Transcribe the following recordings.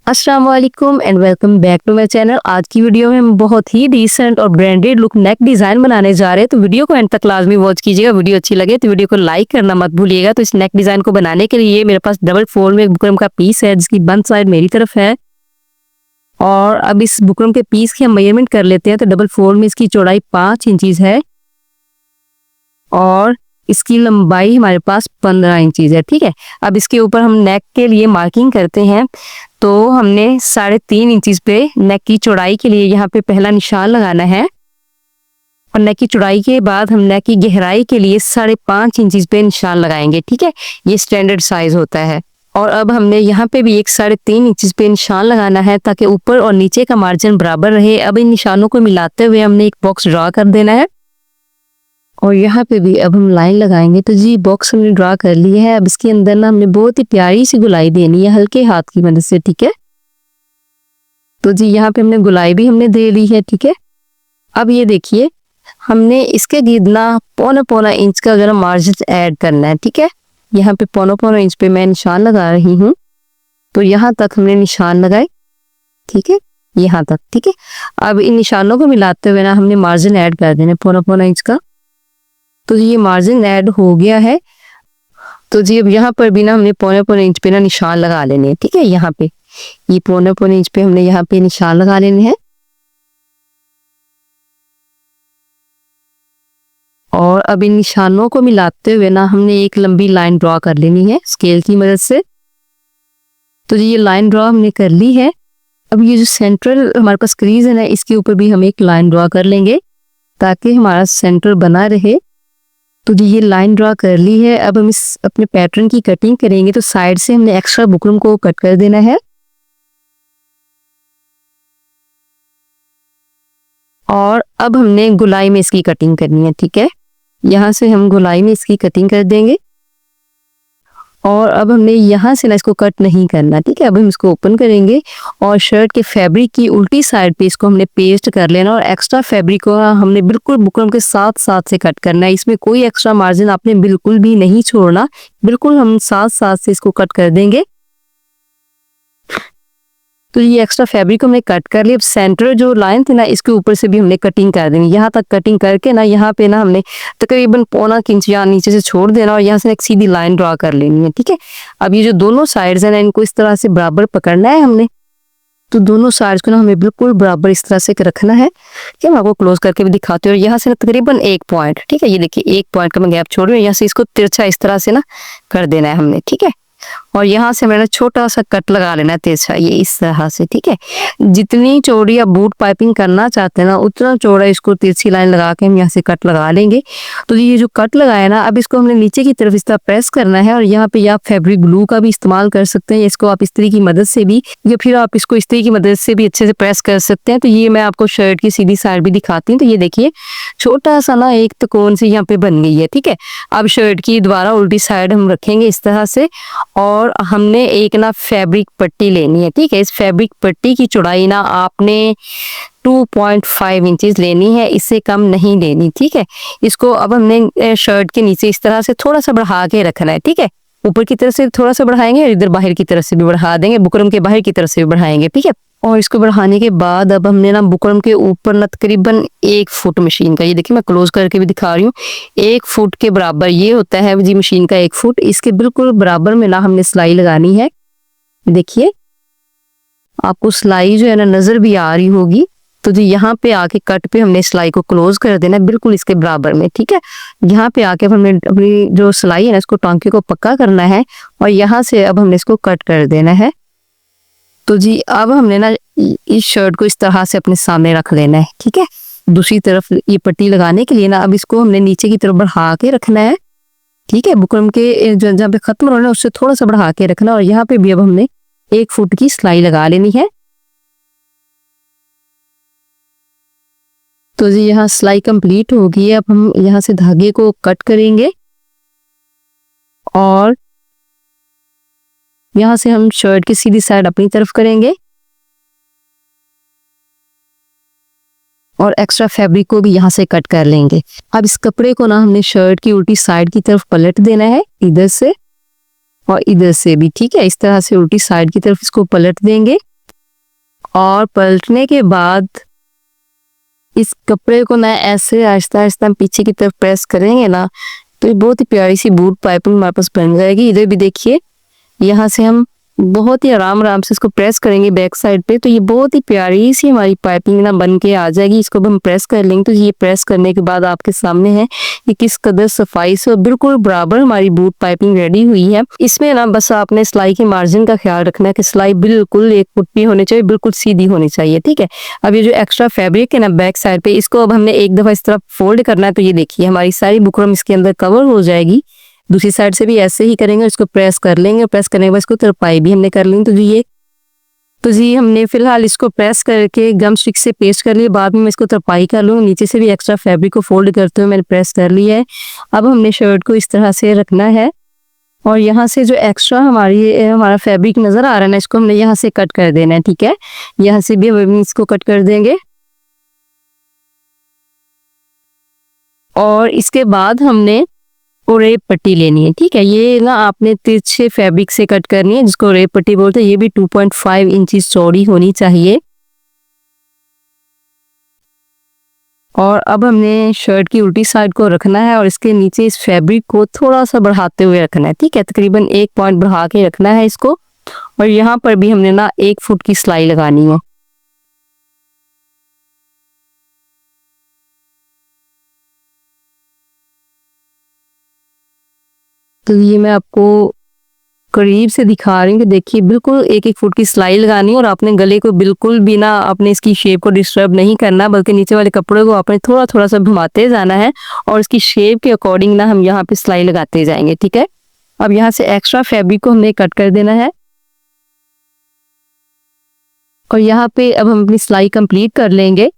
अस्सलाम वालेकुम and welcome back to my channel. आज की वीडियो में हम बहुत ही डिसेंट और ब्रांडेड लुक नेक डिजाइन बनाने जा रहे हैं, तो वीडियो को एंड तक लाजमी वॉच कीजिएगा। वीडियो अच्छी लगे तो वीडियो को लाइक करना मत भूलिएगा। तो इस नेक डिजाइन को बनाने के लिए मेरे पास डबल फोल्ड में एक बुकरम का पीस है जिसकी बंद साइड मेरी तरफ है। और अब इस बुकरम के पीस की हम मेजरमेंट कर लेते हैं। तो डबल फोल्ड में इसकी चौड़ाई 5 इंचीज है और इसकी लंबाई हमारे पास 15 इंचीज है। ठीक है, अब इसके ऊपर हम नेक के लिए मार्किंग करते हैं। तो हमने 3.5 इंचीज पे नेक की चौड़ाई के लिए यहाँ पे पहला निशान लगाना है और नेक की चौड़ाई के बाद हम नेक की गहराई के लिए 5.5 इंचीज पे निशान लगाएंगे। ठीक है, ये स्टैंडर्ड साइज होता है। और अब हमने यहाँ पे भी एक 3.5 इंचीज पे निशान लगाना है ताकि ऊपर और नीचे का मार्जिन बराबर रहे। अब इन निशानों को मिलाते हुए हमने एक बॉक्स ड्रा कर देना है और यहाँ पे भी अब हम लाइन लगाएंगे। तो जी बॉक्स हमने ड्रा कर ली है। अब इसके अंदर ना हमने बहुत ही प्यारी सी गुलाई देनी है हल्के हाथ की मदद से। ठीक है, तो जी यहाँ पे हमने गुलाई भी हमने दे ली है। ठीक है, अब ये देखिए हमने इसके गिरना 1.25 इंच का अगर मार्जिन ऐड करना है। ठीक है, यहाँ पे 1.25 इंच पे मैं निशान लगा रही हूँ। तो यहाँ तक हमने निशान लगाए। ठीक है, यहाँ तक। ठीक है, अब इन निशानों को मिलाते हुए ना हमने मार्जिन ऐड कर देना 1.25 इंच का। तो ये मार्जिन ऐड हो गया है। तो जी अब यहाँ पर भी ना हमने 1.25 इंच पे ना निशान लगा लेने हैं। ठीक है, यहाँ पे ये 1.25 इंच पे हमने यहाँ पे निशान लगा लेने हैं और अब इन निशानों को मिलाते हुए ना हमने एक लंबी लाइन ड्रॉ कर लेनी है स्केल की मदद से। तो जी ये लाइन ड्रॉ हमने कर ली है। अब ये जो सेंट्रल हमारे पास क्रीज है ना, इसके ऊपर भी हम एक लाइन ड्रॉ कर लेंगे ताकि हमारा सेंटर बना रहे। तो जी ये लाइन ड्रॉ कर ली है। अब हम इस अपने पैटर्न की कटिंग करेंगे। तो साइड से हमने एक्स्ट्रा बुकरम को कट कर देना है और अब हमने गुलाई में इसकी कटिंग करनी है। ठीक है, यहाँ से हम गुलाई में इसकी कटिंग कर देंगे और अब हमने यहाँ से ना इसको कट नहीं करना। ठीक है, अब हम इसको ओपन करेंगे और शर्ट के फैब्रिक की उल्टी साइड पे इसको हमने पेस्ट कर लेना और एक्स्ट्रा फैब्रिक को हमने बिल्कुल बुकरम के साथ साथ से कट करना है। इसमें कोई एक्स्ट्रा मार्जिन आपने बिल्कुल भी नहीं छोड़ना, बिल्कुल हम साथ साथ से इसको कट कर देंगे। तो ये एक्स्ट्रा फैब्रिक हमने कट कर लिया। अब सेंटर जो लाइन थी ना, इसके ऊपर से भी हमने कटिंग कर देनी। यहाँ तक कटिंग करके ना यहाँ पे ना हमने तकरीबन 1.25 इंच यहाँ नीचे से छोड़ देना और यहाँ से एक सीधी लाइन ड्रॉ कर लेनी है। ठीक है, अब ये जो दोनों साइड्स हैं ना, इनको इस तरह से बराबर पकड़ना है हमने। तो दोनों साइड्स को ना हमें बिल्कुल बराबर इस तरह से रखना है। ठीक है, मैं आपको क्लोज करके भी दिखाती हूँ। और यहाँ से ना तकरीबन 1 पॉइंट, ठीक है, ये देखिए 1 पॉइंट का मैं गैप छोड़ रही हूँ। यहाँ से इसको तिरछा इस तरह से ना कर देना है हमने। ठीक है, और यहाँ से मैंने छोटा सा कट लगा लेना है तिरछा, ये इस तरह से। ठीक है, जितनी चौड़ी आप बूट पाइपिंग करना चाहते हैं ना, उतना चौड़ा इसको तिरछी लाइन लगा के हम यहाँ से कट लगा लेंगे। तो ये जो कट लगाया ना, अब इसको हमने नीचे की तरफ इस तरह प्रेस करना है और यहाँ पे आप फैब्रिक ग्लू का भी इस्तेमाल कर सकते हैं। इसको आप इस्त्री की मदद से भी या फिर आप इसको इस्त्री की मदद से भी अच्छे से प्रेस कर सकते हैं। तो ये मैं आपको शर्ट की सीधी साइड भी दिखाती हूँ। तो ये देखिए छोटा सा ना एक त्रिकोण से यहाँ पे बन गई है। ठीक है, अब शर्ट की दोबारा उल्टी साइड हम रखेंगे इस तरह से और हमने एक ना फैब्रिक पट्टी लेनी है। ठीक है, इस फैब्रिक पट्टी की चौड़ाई ना आपने 2.5 इंचेस लेनी है, इससे कम नहीं लेनी। ठीक है, इसको अब हमने शर्ट के नीचे इस तरह से थोड़ा सा बढ़ा के रखना है। ठीक है, ऊपर की तरफ से थोड़ा सा बढ़ाएंगे और इधर बाहर की तरफ से भी बढ़ा देंगे, बुकरम के बाहर की तरफ से भी बढ़ाएंगे। ठीक है, और इसको बढ़ाने के बाद अब हमने ना बुकरम के ऊपर ना तकरीबन 1 फुट मशीन का, ये देखिए मैं क्लोज करके भी दिखा रही हूँ, 1 फुट के बराबर ये होता है जी मशीन का 1 फुट। इसके बिल्कुल बराबर में ना हमने सिलाई लगानी है। देखिए आपको सिलाई जो है ना नजर भी आ रही होगी। तो जी यहाँ पे आके कट पे हमने सिलाई को क्लोज कर देना है बिल्कुल इसके बराबर में। ठीक है, यहाँ पे आके हमने अपनी जो सिलाई है ना, इसको टांके को पक्का करना है और यहाँ से अब हमने इसको कट कर देना है। तो जी अब हमने ना इस शर्ट को इस तरह से अपने सामने रख लेना है। ठीक है, दूसरी तरफ ये पट्टी लगाने के लिए ना अब इसको हमने नीचे की तरफ बढ़ा के रखना है। ठीक है, बुकरम के जहाँ पे खत्म होना है उससे थोड़ा सा बढ़ा के रखना और यहाँ पे भी अब हमने 1 फुट की सिलाई लगा लेनी है। तो जी यहाँ सिलाई कंप्लीट हो गई है। अब हम यहाँ से धागे को कट करेंगे और यहाँ से हम शर्ट की सीधी साइड अपनी तरफ करेंगे और एक्स्ट्रा फैब्रिक को भी यहाँ से कट कर लेंगे। अब इस कपड़े को ना हमने शर्ट की उल्टी साइड की तरफ पलट देना है, इधर से और इधर से भी। ठीक है, इस तरह से उल्टी साइड की तरफ इसको पलट देंगे और पलटने के बाद इस कपड़े को ना ऐसे आहिस्ता आहिस्ता हम पीछे की तरफ प्रेस करेंगे ना, तो ये बहुत ही प्यारी सी बूट पाइपिंग हमारे पास बन जाएगी। इधर भी देखिए, यहाँ से हम बहुत ही आराम आराम से इसको प्रेस करेंगे बैक साइड पे, तो ये बहुत ही प्यारी सी हमारी पाइपिंग ना बन के आ जाएगी। इसको हम प्रेस कर लेंगे तो ये प्रेस करने के बाद आपके सामने है कि किस कदर सफाई से और बिल्कुल बराबर हमारी बूट पाइपिंग रेडी हुई है। इसमें ना बस आपने सिलाई के मार्जिन का ख्याल रखना है कि सिलाई बिल्कुल एक फुट भी होनी चाहिए, बिल्कुल सीधी होनी चाहिए, ठीक है। अब ये जो एक्स्ट्रा फैब्रिक है ना बैक साइड पे, इसको अब हमने एक दफा इस तरह फोल्ड करना है। तो ये देखिए हमारी सारी बुकरम इसके अंदर कवर हो जाएगी। दूसरी साइड से भी ऐसे ही करेंगे, इसको प्रेस कर लेंगे। प्रेस करने के बाद इसको तरपाई भी हमने कर ली। तो जी हमने फिलहाल इसको प्रेस करके गम स्टिक से पेस्ट कर लिया, बाद में मैं इसको तरपाई कर लूँगी। नीचे से भी एक्स्ट्रा फैब्रिक को फोल्ड करते हुए मैंने प्रेस कर लिया है। अब हमने शर्ट को इस तरह से रखना है और यहाँ से जो एक्स्ट्रा हमारा फैब्रिक नजर आ रहा है ना, इसको हमने यहाँ से कट कर देना है, ठीक है। यहाँ से भी हम इसको कट कर देंगे और इसके बाद हमने रेप पट्टी लेनी है, ठीक है। ये ना आपने तिरछे फैब्रिक से कट करनी है, जिसको रेप पट्टी बोलते हैं। ये भी 2.5 इंच चौड़ी होनी चाहिए। और अब हमने शर्ट की उल्टी साइड को रखना है और इसके नीचे इस फैब्रिक को थोड़ा सा बढ़ाते हुए रखना है, ठीक है। तकरीबन 1 पॉइंट बढ़ा के रखना है इसको। और यहाँ पर भी हमने ना 1 फुट की सिलाई लगानी है। तो ये मैं आपको करीब से दिखा रही हूँ कि देखिए बिल्कुल 1-1 फुट की सिलाई लगानी है और आपने गले को बिल्कुल भी ना आपने इसकी शेप को डिस्टर्ब नहीं करना, बल्कि नीचे वाले कपड़े को आपने थोड़ा थोड़ा सा घुमाते जाना है और इसकी शेप के अकॉर्डिंग ना हम यहाँ पे सिलाई लगाते जाएंगे, ठीक है। अब यहाँ से एक्स्ट्रा फैब्रिक को हमें कट कर देना है और यहाँ पे अब हम अपनी सिलाई कंप्लीट कर लेंगे।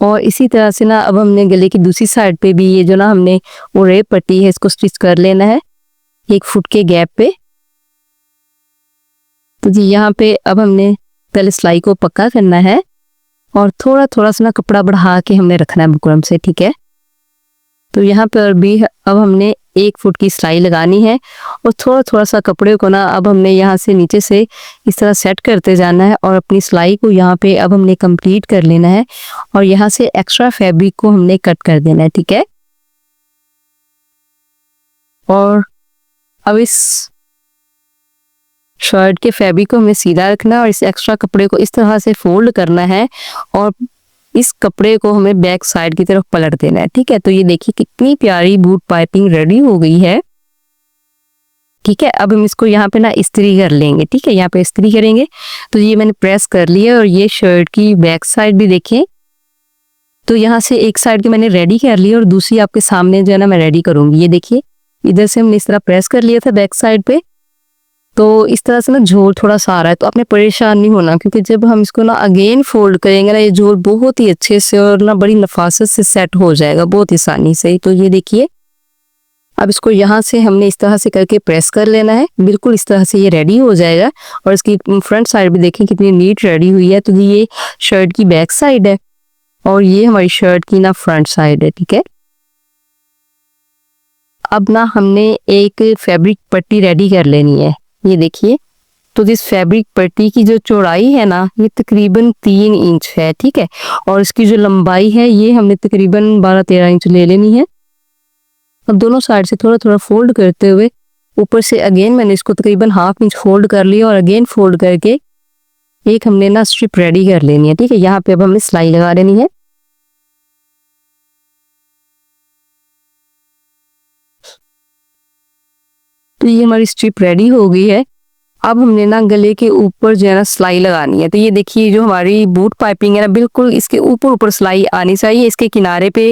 और इसी तरह से ना अब हमने गले की दूसरी साइड पे भी ये जो ना हमने वो रेप पट्टी है इसको स्टिच कर लेना है 1 फुट के गैप पे। तो जी यहाँ पे अब हमने पहले सिलाई को पक्का करना है और थोड़ा थोड़ा सा ना कपड़ा बढ़ा के हमने रखना है बुकरम से, ठीक है। तो यहाँ पर भी अब हमने 1 फुट की सिलाई लगानी है और थोड़ा थोड़ा सा कपड़े को ना अब हमने यहाँ से नीचे से इस तरह सेट करते जाना है और अपनी सिलाई को यहाँ पे अब हमने कंप्लीट कर लेना है और यहाँ से एक्स्ट्रा फैब्रिक को हमने कट कर देना है, ठीक है। और अब इस शर्ट के फैब्रिक को हमें सीधा रखना है और इस एक्स्ट्रा कपड़े को इस तरह से फोल्ड करना है और इस कपड़े को हमें बैक साइड की तरफ पलट देना है, ठीक है। तो ये देखिए कितनी प्यारी बूट पाइपिंग रेडी हो गई है, ठीक है। अब हम इसको यहाँ पे ना इस्त्री कर लेंगे, ठीक है। यहाँ पे इस्त्री करेंगे। तो ये मैंने प्रेस कर लिया और ये शर्ट की बैक साइड भी देखें। तो यहाँ से एक साइड की मैंने रेडी कर ली और दूसरी आपके सामने जो है ना मैं रेडी करूंगी। ये देखिए इधर से हमने इस तरह प्रेस कर लिया था बैक साइड पे, तो इस तरह से ना झोल थोड़ा सा आ रहा है। तो आपने परेशान नहीं होना, क्योंकि जब हम इसको ना अगेन फोल्ड करेंगे ना ये झोल बहुत ही अच्छे से और ना बड़ी नफासत से सेट हो जाएगा, बहुत ही आसानी से। तो ये देखिए अब इसको यहाँ से हमने इस तरह से करके प्रेस कर लेना है, बिल्कुल इस तरह से ये रेडी हो जाएगा। और इसकी फ्रंट साइड भी देखें कितनी नीट रेडी हुई है। तो ये शर्ट की बैक साइड है और ये हमारी शर्ट की ना फ्रंट साइड है, ठीक है। अब ना हमने एक फैब्रिक पट्टी रेडी कर लेनी है। ये देखिए, तो इस फैब्रिक पट्टी की जो चौड़ाई है ना ये तकरीबन 3 इंच है, ठीक है। और इसकी जो लंबाई है ये हमने तकरीबन 12-13 इंच ले लेनी है। अब दोनों साइड से थोड़ा थोड़ा फोल्ड करते हुए ऊपर से अगेन मैंने इसको तकरीबन 1/2 इंच फोल्ड कर लिया और अगेन फोल्ड करके एक हमने ना स्ट्रिप रेडी कर लेनी है, ठीक है। यहाँ पे अब हमें सिलाई लगा देनी है। तो ये हमारी स्ट्रिप रेडी हो गई है। अब हमने ना गले के ऊपर जो है ना सिलाई लगानी है। तो ये देखिए जो हमारी बूट पाइपिंग है ना बिल्कुल इसके ऊपर ऊपर सिलाई आनी चाहिए, इसके किनारे पे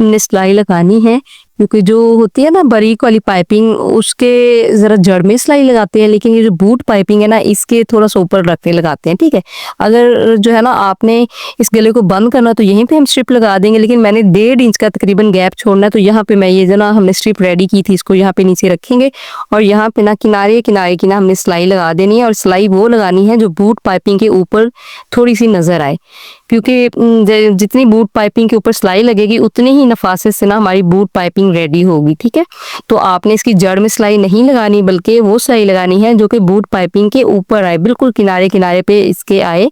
हमने सिलाई लगानी है, क्योंकि जो होती है ना बारीक वाली पाइपिंग उसके जरा जड़ में सिलाई लगाते हैं, लेकिन ये जो बूट पाइपिंग है ना इसके थोड़ा सा ऊपर रख के लगाते हैं, ठीक है। अगर जो है ना आपने इस गले को बंद करना तो यहीं पे हम स्ट्रिप लगा देंगे, लेकिन मैंने 1.5 इंच का तकरीबन गैप छोड़ना है। तो यहाँ पे मैं ये जो ना हमने स्ट्रिप रेडी की थी इसको यहाँ पे नीचे रखेंगे और यहाँ पे ना किनारे किनारे की ना हमने सिलाई लगा देनी है। और सिलाई वो लगानी है जो बूट पाइपिंग के ऊपर थोड़ी सी नजर आए, क्योंकि जितनी बूट पाइपिंग के ऊपर सिलाई लगेगी उतनी ही नफासत से ना हमारी बूट पाइपिंग रेडी होगी। ठीक है, तो आपने इसकी जड़ में सिलाई नहीं लगानी, बल्कि वो सिलाई लगानी है जो कि बूट पाइपिंग के ऊपर आए, बिल्कुल किनारे किनारे पे इसके आए।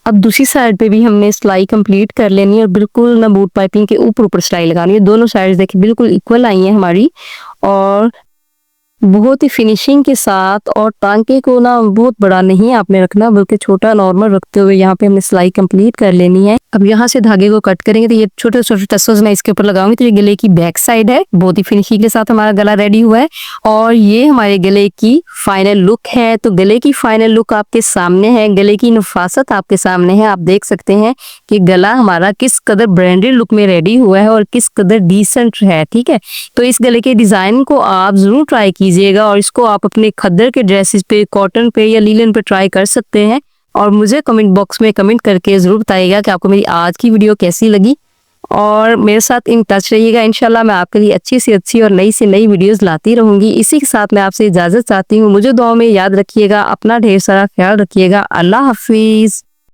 अब दूसरी साइड पे भी हमने सिलाई कंप्लीट कर लेनी है और बिल्कुल ना बूट पाइपिंग के ऊपर ऊपर सिलाई लगानी है। दोनों साइड देखिए बिल्कुल इक्वल आई है हमारी, और बहुत ही फिनिशिंग के साथ। और टांके को ना बहुत बड़ा नहीं आपने रखना, बल्कि छोटा नॉर्मल रखते हुए यहाँ पे हमने सिलाई कंप्लीट कर लेनी है। अब यहाँ से धागे को कट करेंगे तो ये छोटे छोटे टसल्स मैं इसके ऊपर लगाऊंगी, तो ये गले की बैक साइड है। बहुत ही फिनिशिंग के साथ हमारा गला रेडी हुआ है और ये हमारे गले की फाइनल लुक है। तो गले की फाइनल लुक आपके सामने है, गले की नफासत आपके सामने है। आप देख सकते हैं कि गला हमारा किस कदर ब्रांडेड लुक में रेडी हुआ है और किस कदर डिसेंट है। ठीक है, तो इस गले के डिजाइन को आप जरूर ट्राई कीजिएगा और इसको आप अपने खद्दर के ड्रेसेस पे, कॉटन पे या लीलन पे ट्राई कर सकते हैं। और मुझे कमेंट बॉक्स में कमेंट करके जरूर बताइएगा कि आपको मेरी आज की वीडियो कैसी लगी, और मेरे साथ इन टच रहिएगा। इंशाल्लाह मैं आपके लिए अच्छी से अच्छी और नई से नई वीडियोस लाती रहूंगी। इसी के साथ मैं आपसे इजाजत चाहती हूँ। मुझे दुआ में याद रखिएगा, अपना ढेर सारा ख्याल रखिएगा। अल्लाह हाफिज।